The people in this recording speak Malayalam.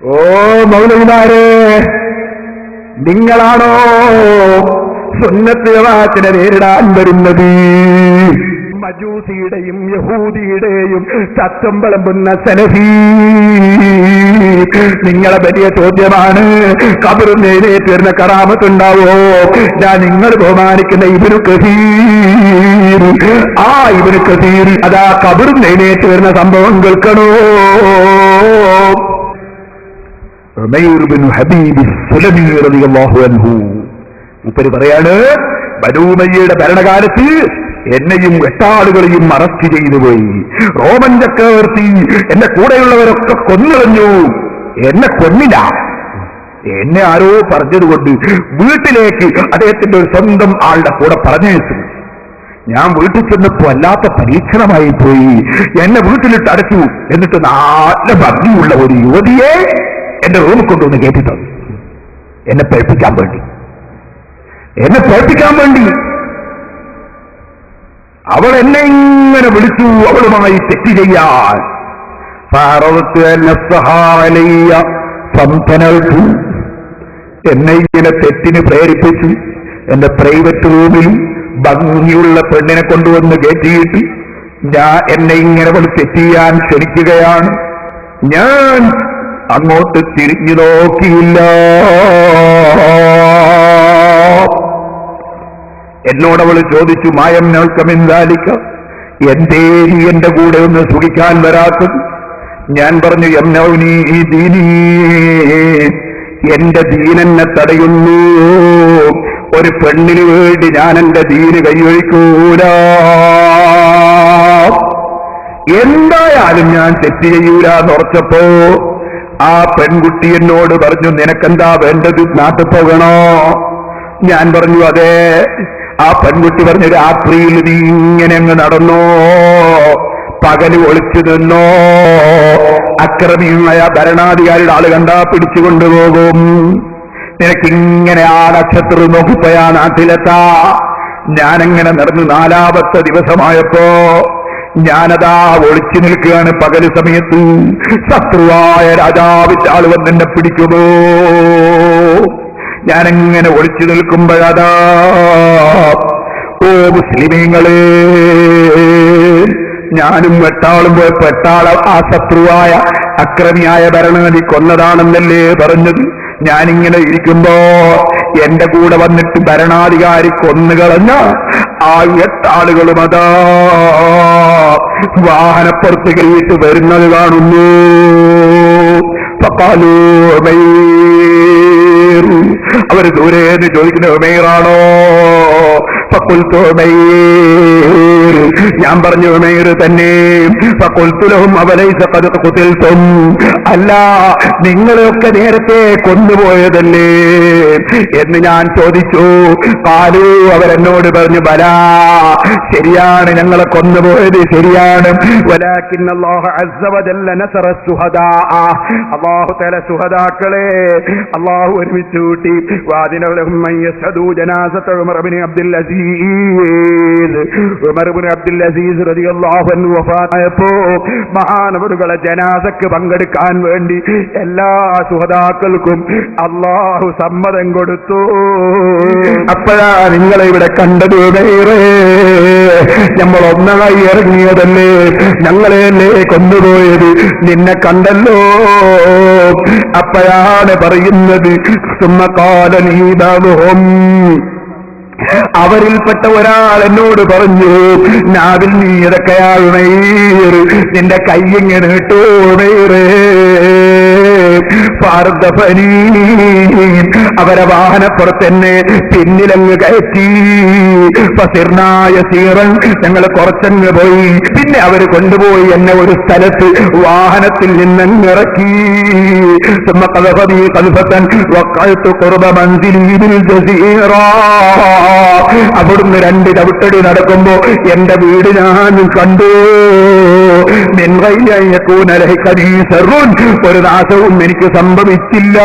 ഓ മൗലവിമാരെ, നിങ്ങളാണോ സുന്നത്ത് ജമാഅത്തിനെ നേരിടാൻ വരുന്നത്? മജൂസിയുടെയും യഹൂദിയുടെയും തത്വം വിളമ്പുന്ന സലഫി, നിങ്ങളെ വലിയ ചോദ്യമാണ്, ഖബറിൽ എഴുന്നേറ്റ് വരുന്ന കറാമത്തുണ്ടാവോ? ഞാൻ നിങ്ങൾ ബഹുമാനിക്കുന്ന ഇബ്നു കസീർ, ആ ഇബ്നു കസീർ അതാ ഖബറിൽ എഴുന്നേറ്റ് വരുന്ന സംഭവം കേൾക്കണോ? ഉമൈർ ബിൻ ഹബീബ് സുലമി റളിയല്ലാഹു അൻഹു മൂപ്പര് പറയാണ്, ബനൂ ഉമയ്യയുടെ ഭരണകാലത്ത് എന്നെയും 8 ആളുകളെയും അറസ്റ്റ് ചെയ്തു പോയി. റോമൻ ചക്രവർത്തി എന്റെ കൂടെയുള്ളവരൊക്കെ കൊന്നുകളഞ്ഞു. എന്നെ കൊന്നില്ല, എന്നെ ആരോ പറഞ്ഞതുകൊണ്ട് വീട്ടിലേക്ക് അദ്ദേഹത്തിന്റെ ഒരു സ്വന്തം ആളുടെ കൂടെ പറഞ്ഞയച്ചു. ഞാൻ വീട്ടിൽ ചെന്നപ്പോ അല്ലാത്ത പരീക്ഷണമായി പോയി. എന്നെ വീട്ടിലിട്ട് അടച്ചു. എന്നിട്ട് നല്ല ഭംഗിയുള്ള ഒരു യുവതിയെ എന്റെ റൂമിൽ കൊണ്ടുവന്ന് കയറ്റി തന്നു. എന്നെ പേടിപ്പിക്കാൻ വേണ്ടി അവൾ എന്നെ ഇങ്ങനെ വിളിച്ചു, അവളുമായി തെറ്റ് ചെയ്യാൻ. എന്നെ ഇങ്ങനെ തെറ്റിന് പ്രേരിപ്പിച്ചു. എന്റെ പ്രൈവറ്റ് റൂമിൽ ഭംഗിയുള്ള പെണ്ണിനെ കൊണ്ടുവന്ന് കയറ്റിയിട്ട് എന്നെ ഇങ്ങനെ അവൾ തെറ്റ് ചെയ്യാൻ ക്ഷണിക്കുകയാണ്. ഞാൻ അങ്ങോട്ട് തിരിഞ്ഞു നോക്കിയില്ല. എന്നോടവൾ ചോദിച്ചു, മായം നൗക്കമെന്താലിക്ക, എന്തേ നീ എന്റെ കൂടെ ഒന്ന് സുഖിക്കാൻ വരാത്തത്? ഞാൻ പറഞ്ഞു, യംനൗനി ദീനീ, എന്റെ ദീനെന്നെ തടയുന്നു. ഒരു പെണ്ണിന് വേണ്ടി ഞാൻ എന്റെ ദീന് കൈയൊഴിക്കൂല. എന്തായാലും ഞാൻ തെറ്റ് ചെയ്യൂല എന്നുറച്ചപ്പോ ആ പെൺകുട്ടി എന്നോട് പറഞ്ഞു, നിനക്കെന്താ വേണ്ടത്, നാട്ടിൽ പോകണോ? ഞാൻ പറഞ്ഞു, അതെ. ആ പെൺകുട്ടി പറഞ്ഞു, രാത്രിയിൽ നീ ഇങ്ങനെ അങ്ങ് നടന്നോ, പകല് ഒളിച്ചു നിന്നോ, അക്രമിയായ ഭരണാധികാരിയുടെ ആള് കണ്ടാ പിടിച്ചുകൊണ്ടുപോകും. നിനക്കിങ്ങനെ ആ നക്ഷത്രം നോക്കിപ്പോയാ നാട്ടിലെത്താ. ഞാനങ്ങനെ നടന്നു 4-ാമത്തെ ദിവസമായപ്പോ ഞാനതാ ഒളിച്ചു നിൽക്കുകയാണ്. പകല് സമയത്ത് ശത്രുവായ രാജാവിന്റെ ആള് വന്നെന്നെ പിടിക്കുമോ? ഞാനെങ്ങനെ ഒളിച്ചു നിൽക്കുമ്പോഴതാ, ഓ മുസ്ലിമീങ്ങളെ, ഞാനും 8 ആളും പോയപ്പോ 8 ആള് ആ ശത്രുവായ അക്രമിയായ ഭരണാധി കൊന്നതാണെന്നല്ലേ പറഞ്ഞത്. ഞാനിങ്ങനെ ഇരിക്കുമ്പോ എന്റെ കൂടെ വന്നിട്ട് ഭരണാധികാരി കൊന്നുകളഞ്ഞ ആ 8 ആളുകളും അതാ വാഹനപ്പുറത്ത് കയറിയിട്ട് വരുന്നത് കാണുന്നു. അവര് ദൂരേന്ന് ചോദിക്കുന്ന ഉമൈറാണോ? ഞാൻ പറഞ്ഞു, ഉമൈർ തന്നെ. അല്ല, നിങ്ങളെയൊക്കെ നേരത്തെ കൊന്നുപോയതല്ലേ എന്ന് ഞാൻ ചോദിച്ചു. കാലു, അവരെന്നോട് പറഞ്ഞു, ബലാ, ശരിയാണ്, ഞങ്ങളെ കൊന്നുപോയത് ശരിയാണ്. വലാകിൻ അല്ലാഹു അസ്സ വജല്ല നസറ സുഹദാ, അല്ലാഹു തആല സുഹദാക്കളെ അല്ലാഹു ഒരുമിച്ച് കൂട്ടി. വാദിനഹും മയ്യസ്ഹദു ജനാസത ഉമർ ഇബ്നു അബ്ദുൽ അസീസ്, ഉമർ ഇബ്നു അബ്ദുൽ അസീസ് റളിയല്ലാഹു അൻഹു വഫാത്തായപ്പോ മഹാനവറുകളെ ജനാസക്ക് പങ്കെടുക്കാൻ വേണ്ടി എല്ലാ സുഹദാക്കൾക്കും അല്ലാഹു സമ്മതം കൊടുത്തു. അപ്പോഴാ നിങ്ങളെ ഇവിടെ കണ്ടത്. നമ്മൾ ഒന്നായി ഇറങ്ങിയതല്ലേ, ഞങ്ങളെയല്ലേ കൊണ്ടുപോയത്, നിന്നെ കണ്ടല്ലോ. അപ്പോഴാണ് പറയുന്നത്, അവരിൽപ്പെട്ട ഒരാൾ എന്നോട് പറഞ്ഞു, നാവിൽ നീ ഇതൊക്കെയാണ്, നിന്റെ കയ്യിങ്ങനെ ഇട്ടു അവരെ വാഹനപ്പുറത്തന്നെ പിന്നിലങ്ങ് കയറ്റി. ഫസിർനായ സീറൻ, ഞങ്ങൾ കുറച്ചങ്ങ് പോയി. പിന്നെ അവര് കൊണ്ടുപോയി എന്നെ ഒരു സ്ഥലത്ത് വാഹനത്തിൽ നിന്നങ്ങിറക്കി. അവിടുന്ന് 2 ചവിട്ടടി നടക്കുമ്പോ എന്റെ വീട് ഞാൻ കണ്ടു. ഒരു നാശവും എനിക്ക് സംഭവിച്ചില്ല.